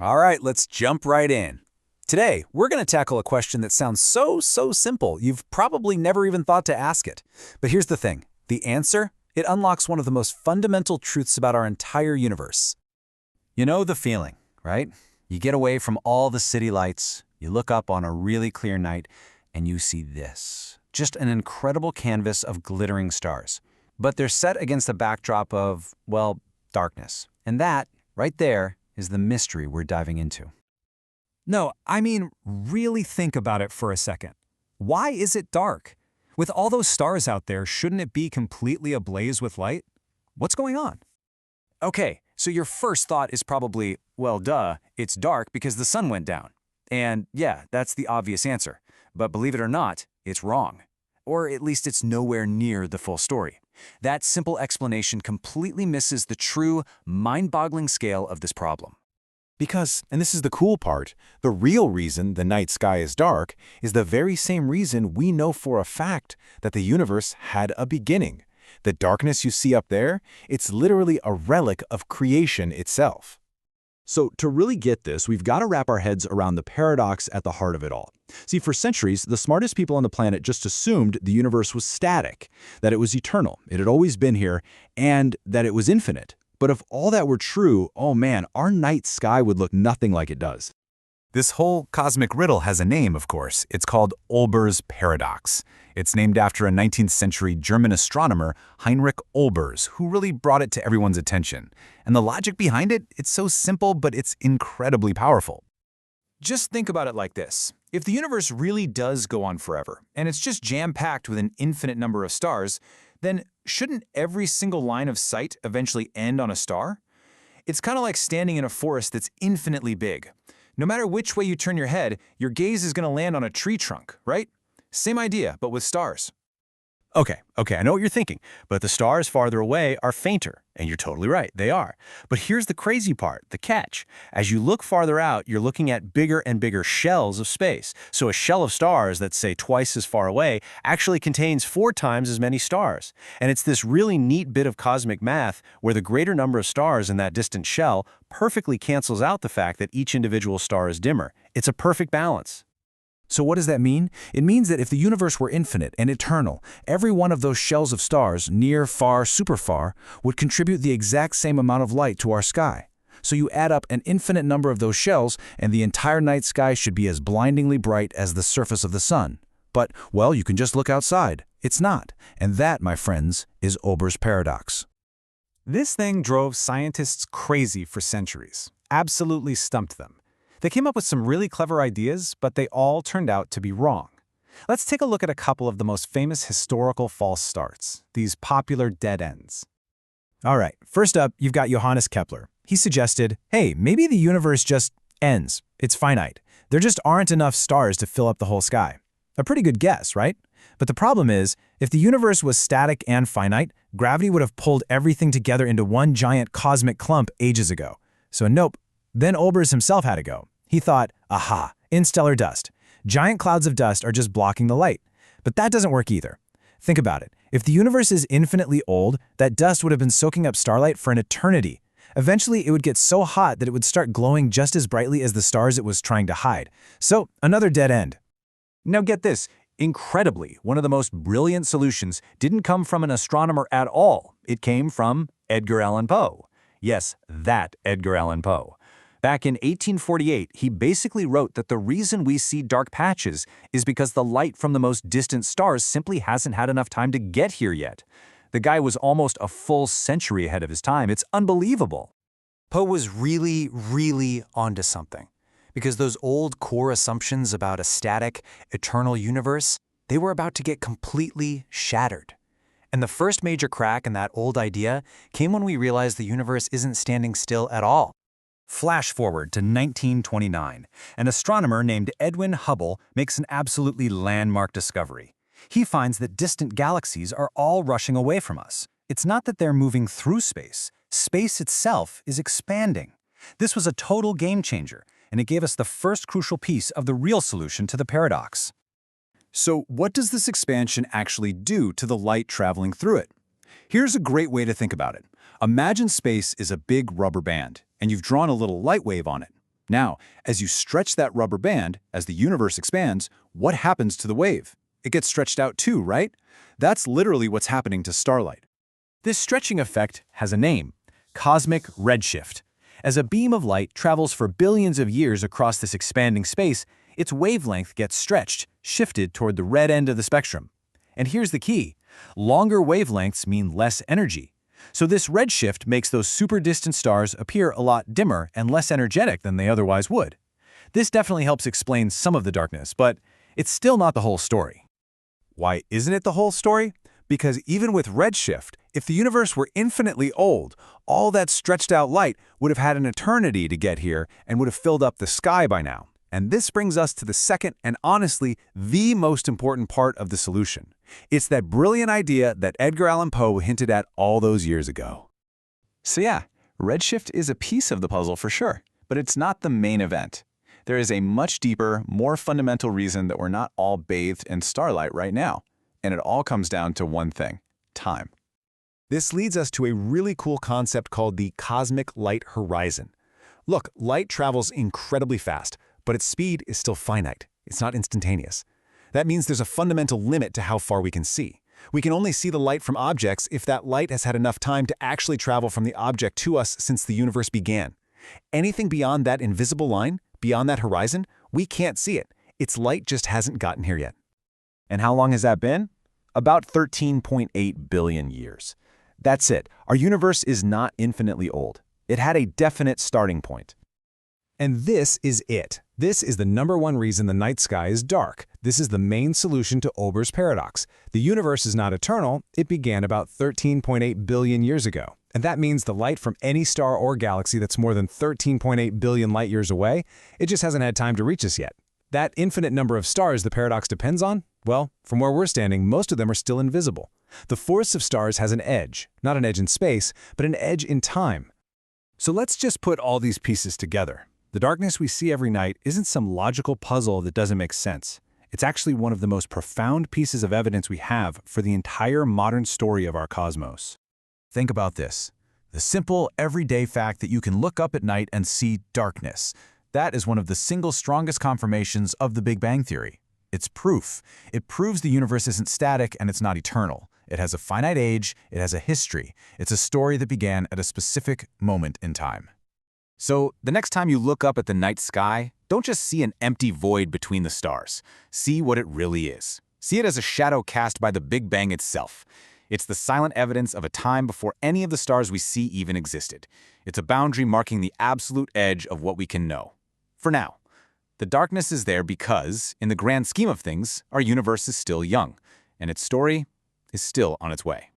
All right, let's jump right in. Today, we're going to tackle a question that sounds so simple, you've probably never even thought to ask it. But here's the thing. The answer? It unlocks one of the most fundamental truths about our entire universe. You know the feeling, right? You get away from all the city lights, you look up on a really clear night, and you see this. Just an incredible canvas of glittering stars. But they're set against a backdrop of, well, darkness. And that, right there, is the mystery we're diving into. No, I mean, really think about it for a second. Why is it dark? With all those stars out there, shouldn't it be completely ablaze with light? What's going on? Okay, so your first thought is probably, well, duh, it's dark because the sun went down. And yeah, that's the obvious answer. But believe it or not, it's wrong. Or at least it's nowhere near the full story. That simple explanation completely misses the true, mind-boggling scale of this problem. Because, and this is the cool part, the real reason the night sky is dark is the very same reason we know for a fact that the universe had a beginning. The darkness you see up there, it's literally a relic of creation itself. So to really get this, we've got to wrap our heads around the paradox at the heart of it all. See, for centuries, the smartest people on the planet just assumed the universe was static, that it was eternal, it had always been here, and that it was infinite. But if all that were true, oh man, our night sky would look nothing like it does. This whole cosmic riddle has a name, of course. It's called Olbers' paradox. It's named after a 19th century German astronomer, Heinrich Olbers, who really brought it to everyone's attention. And the logic behind it, it's so simple, but it's incredibly powerful. Just think about it like this. If the universe really does go on forever, and it's just jam-packed with an infinite number of stars, then shouldn't every single line of sight eventually end on a star? It's kind of like standing in a forest that's infinitely big. No matter which way you turn your head, your gaze is going to land on a tree trunk, right? Same idea, but with stars. Okay, I know what you're thinking, but the stars farther away are fainter, and you're totally right, they are. But here's the crazy part, the catch. As you look farther out, you're looking at bigger and bigger shells of space. So a shell of stars that's, say, twice as far away actually contains 4 times as many stars. And it's this really neat bit of cosmic math where the greater number of stars in that distant shell perfectly cancels out the fact that each individual star is dimmer. It's a perfect balance. So what does that mean? It means that if the universe were infinite and eternal, every one of those shells of stars, near, far, super far, would contribute the exact same amount of light to our sky. So you add up an infinite number of those shells, and the entire night sky should be as blindingly bright as the surface of the sun. But, well, you can just look outside. It's not. And that, my friends, is Olbers' paradox. This thing drove scientists crazy for centuries. Absolutely stumped them. They came up with some really clever ideas, but they all turned out to be wrong. Let's take a look at a couple of the most famous historical false starts, these popular dead ends. All right, first up, you've got Johannes Kepler. He suggested, hey, maybe the universe just ends. It's finite. There just aren't enough stars to fill up the whole sky. A pretty good guess, right? But the problem is, if the universe was static and finite, gravity would have pulled everything together into one giant cosmic clump ages ago. So nope. Then Olbers himself had to go. He thought, aha, interstellar dust. Giant clouds of dust are just blocking the light. But that doesn't work either. Think about it. If the universe is infinitely old, that dust would have been soaking up starlight for an eternity. Eventually, it would get so hot that it would start glowing just as brightly as the stars it was trying to hide. So, another dead end. Now get this. Incredibly, one of the most brilliant solutions didn't come from an astronomer at all. It came from Edgar Allan Poe. Yes, that Edgar Allan Poe. Back in 1848, he basically wrote that the reason we see dark patches is because the light from the most distant stars simply hasn't had enough time to get here yet. The guy was almost a full century ahead of his time. It's unbelievable. Poe was really onto something. Because those old core assumptions about a static, eternal universe, they were about to get completely shattered. And the first major crack in that old idea came when we realized the universe isn't standing still at all. Flash forward to 1929. An astronomer named Edwin Hubble makes an absolutely landmark discovery. He finds that distant galaxies are all rushing away from us. It's not that they're moving through space. Space itself is expanding. This was a total game changer, and it gave us the first crucial piece of the real solution to the paradox. So what does this expansion actually do to the light traveling through it? Here's a great way to think about it. Imagine space is a big rubber band, and you've drawn a little light wave on it. Now, as you stretch that rubber band, as the universe expands, what happens to the wave? It gets stretched out too, right? That's literally what's happening to starlight. This stretching effect has a name: cosmic redshift. As a beam of light travels for billions of years across this expanding space, its wavelength gets stretched, shifted toward the red end of the spectrum. And here's the key: longer wavelengths mean less energy. So this redshift makes those super distant stars appear a lot dimmer and less energetic than they otherwise would. This definitely helps explain some of the darkness, but it's still not the whole story. Why isn't it the whole story? Because even with redshift, if the universe were infinitely old, all that stretched out light would have had an eternity to get here and would have filled up the sky by now. And this brings us to the second and honestly the most important part of the solution. It's that brilliant idea that Edgar Allan Poe hinted at all those years ago. So yeah, redshift is a piece of the puzzle for sure, but it's not the main event. There is a much deeper, more fundamental reason that we're not all bathed in starlight right now. And it all comes down to one thing: time. This leads us to a really cool concept called the cosmic light horizon. Look, light travels incredibly fast, but its speed is still finite. It's not instantaneous. That means there's a fundamental limit to how far we can see. We can only see the light from objects if that light has had enough time to actually travel from the object to us since the universe began. Anything beyond that invisible line, beyond that horizon, we can't see it. Its light just hasn't gotten here yet. And how long has that been? About 13.8 billion years. That's it. Our universe is not infinitely old. It had a definite starting point. And this is it. This is the #1 reason the night sky is dark. This is the main solution to Olbers' paradox. The universe is not eternal. It began about 13.8 billion years ago. And that means the light from any star or galaxy that's more than 13.8 billion light years away, it just hasn't had time to reach us yet. That infinite number of stars the paradox depends on, well, from where we're standing, most of them are still invisible. The force of stars has an edge, not an edge in space, but an edge in time. So let's just put all these pieces together. The darkness we see every night isn't some logical puzzle that doesn't make sense. It's actually one of the most profound pieces of evidence we have for the entire modern story of our cosmos. Think about this: the simple, everyday fact that you can look up at night and see darkness. That is one of the single strongest confirmations of the Big Bang Theory. It's proof. It proves the universe isn't static and it's not eternal. It has a finite age, it has a history. It's a story that began at a specific moment in time. So the next time you look up at the night sky, don't just see an empty void between the stars. See what it really is. See it as a shadow cast by the Big Bang itself. It's the silent evidence of a time before any of the stars we see even existed. It's a boundary marking the absolute edge of what we can know. For now, the darkness is there because, in the grand scheme of things, our universe is still young, and its story is still on its way.